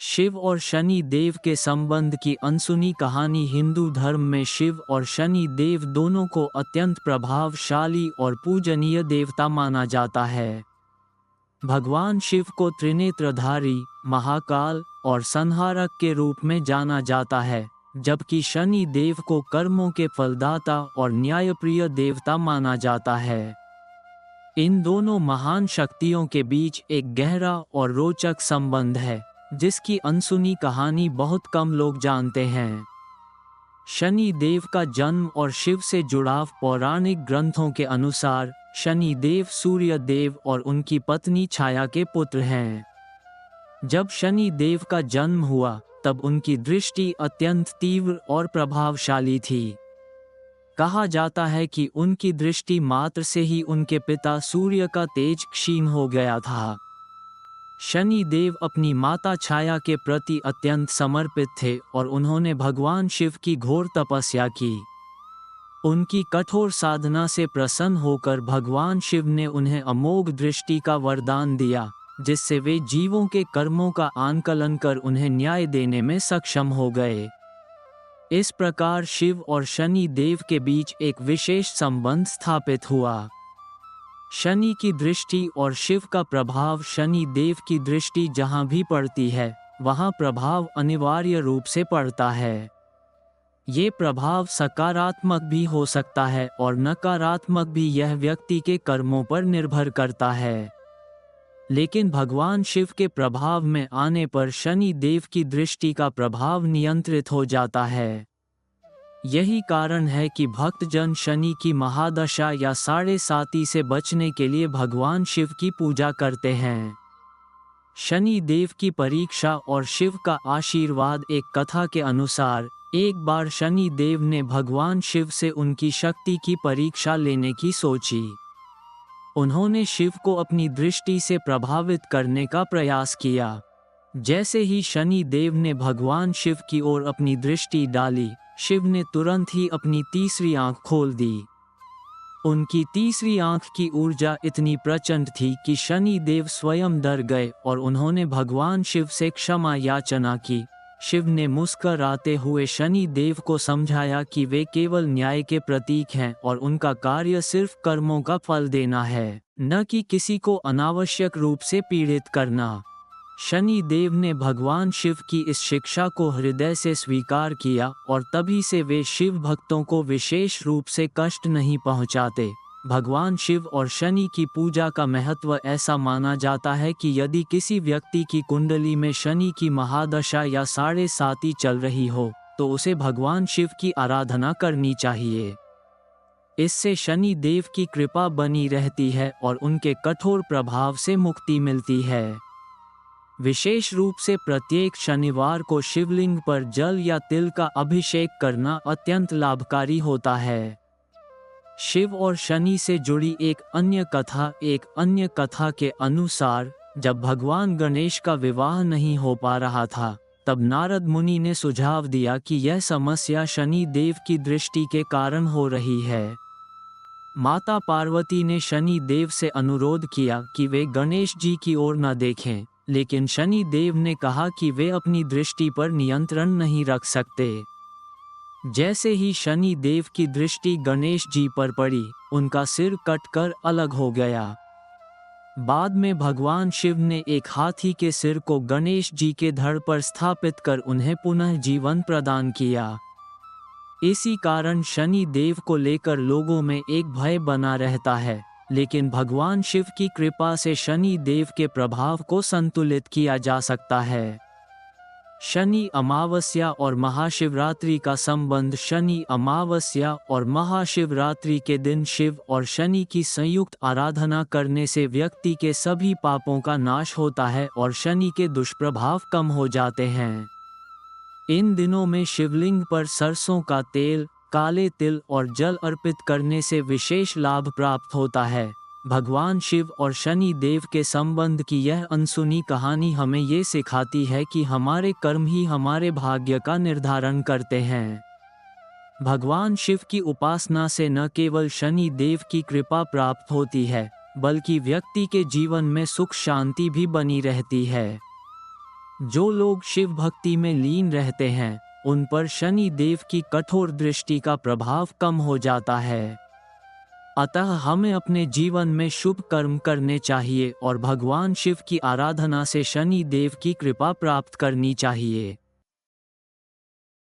शिव और शनि देव के संबंध की अनसुनी कहानी। हिंदू धर्म में शिव और शनि देव दोनों को अत्यंत प्रभावशाली और पूजनीय देवता माना जाता है। भगवान शिव को त्रिनेत्रधारी, महाकाल और संहारक के रूप में जाना जाता है, जबकि शनि देव को कर्मों के फलदाता और न्यायप्रिय देवता माना जाता है। इन दोनों महान शक्तियों के बीच एक गहरा और रोचक संबंध है, जिसकी अनसुनी कहानी बहुत कम लोग जानते हैं। शनि देव का जन्म और शिव से जुड़ाव। पौराणिक ग्रंथों के अनुसार शनि देव सूर्य देव और उनकी पत्नी छाया के पुत्र हैं। जब शनि देव का जन्म हुआ, तब उनकी दृष्टि अत्यंत तीव्र और प्रभावशाली थी। कहा जाता है कि उनकी दृष्टि मात्र से ही उनके पिता सूर्य का तेज क्षीण हो गया था। शनि देव अपनी माता छाया के प्रति अत्यंत समर्पित थे और उन्होंने भगवान शिव की घोर तपस्या की। उनकी कठोर साधना से प्रसन्न होकर भगवान शिव ने उन्हें अमोघ दृष्टि का वरदान दिया, जिससे वे जीवों के कर्मों का आंकलन कर उन्हें न्याय देने में सक्षम हो गए। इस प्रकार शिव और शनि देव के बीच एक विशेष संबंध स्थापित हुआ। शनि की दृष्टि और शिव का प्रभाव। शनि देव की दृष्टि जहाँ भी पड़ती है, वहाँ प्रभाव अनिवार्य रूप से पड़ता है। ये प्रभाव सकारात्मक भी हो सकता है और नकारात्मक भी, यह व्यक्ति के कर्मों पर निर्भर करता है। लेकिन भगवान शिव के प्रभाव में आने पर शनि देव की दृष्टि का प्रभाव नियंत्रित हो जाता है। यही कारण है कि भक्तजन शनि की महादशा या साढ़े साती से बचने के लिए भगवान शिव की पूजा करते हैं। शनि देव की परीक्षा और शिव का आशीर्वाद। एक कथा के अनुसार एक बार शनि देव ने भगवान शिव से उनकी शक्ति की परीक्षा लेने की सोची। उन्होंने शिव को अपनी दृष्टि से प्रभावित करने का प्रयास किया। जैसे ही शनि देव ने भगवान शिव की ओर अपनी दृष्टि डाली, शिव ने तुरंत ही अपनी तीसरी आंख खोल दी। उनकी तीसरी आंख की ऊर्जा इतनी प्रचंड थी कि शनि देव स्वयं डर गए और उन्होंने भगवान शिव से क्षमा याचना की। शिव ने मुस्कुराते हुए शनि देव को समझाया कि वे केवल न्याय के प्रतीक हैं और उनका कार्य सिर्फ कर्मों का फल देना है, न कि किसी को अनावश्यक रूप से पीड़ित करना। शनि देव ने भगवान शिव की इस शिक्षा को हृदय से स्वीकार किया और तभी से वे शिव भक्तों को विशेष रूप से कष्ट नहीं पहुंचाते। भगवान शिव और शनि की पूजा का महत्व ऐसा माना जाता है कि यदि किसी व्यक्ति की कुंडली में शनि की महादशा या साढ़े साती चल रही हो, तो उसे भगवान शिव की आराधना करनी चाहिए। इससे शनि देव की कृपा बनी रहती है और उनके कठोर प्रभाव से मुक्ति मिलती है। विशेष रूप से प्रत्येक शनिवार को शिवलिंग पर जल या तिल का अभिषेक करना अत्यंत लाभकारी होता है। शिव और शनि से जुड़ी एक अन्य कथा के अनुसार, जब भगवान गणेश का विवाह नहीं हो पा रहा था, तब नारद मुनि ने सुझाव दिया कि यह समस्या शनि देव की दृष्टि के कारण हो रही है। माता पार्वती ने शनि देव से अनुरोध किया कि वे गणेश जी की ओर न देखें, लेकिन शनि देव ने कहा कि वे अपनी दृष्टि पर नियंत्रण नहीं रख सकते। जैसे ही शनि देव की दृष्टि गणेश जी पर पड़ी, उनका सिर कटकर अलग हो गया। बाद में भगवान शिव ने एक हाथी के सिर को गणेश जी के धड़ पर स्थापित कर उन्हें पुनः जीवन प्रदान किया। इसी कारण शनि देव को लेकर लोगों में एक भय बना रहता है, लेकिन भगवान शिव की कृपा से शनि देव के प्रभाव को संतुलित किया जा सकता है। शनि अमावस्या और महाशिवरात्रि का संबंध। शनि अमावस्या और महाशिवरात्रि के दिन शिव और शनि की संयुक्त आराधना करने से व्यक्ति के सभी पापों का नाश होता है और शनि के दुष्प्रभाव कम हो जाते हैं। इन दिनों में शिवलिंग पर सरसों का तेल, काले तिल और जल अर्पित करने से विशेष लाभ प्राप्त होता है। भगवान शिव और शनि देव के संबंध की यह अनसुनी कहानी हमें ये सिखाती है कि हमारे कर्म ही हमारे भाग्य का निर्धारण करते हैं। भगवान शिव की उपासना से न केवल शनि देव की कृपा प्राप्त होती है, बल्कि व्यक्ति के जीवन में सुख शांति भी बनी रहती है। जो लोग शिव भक्ति में लीन रहते हैं उन पर शनि देव की कठोर दृष्टि का प्रभाव कम हो जाता है। अतः हमें अपने जीवन में शुभ कर्म करने चाहिए और भगवान शिव की आराधना से शनि देव की कृपा प्राप्त करनी चाहिए।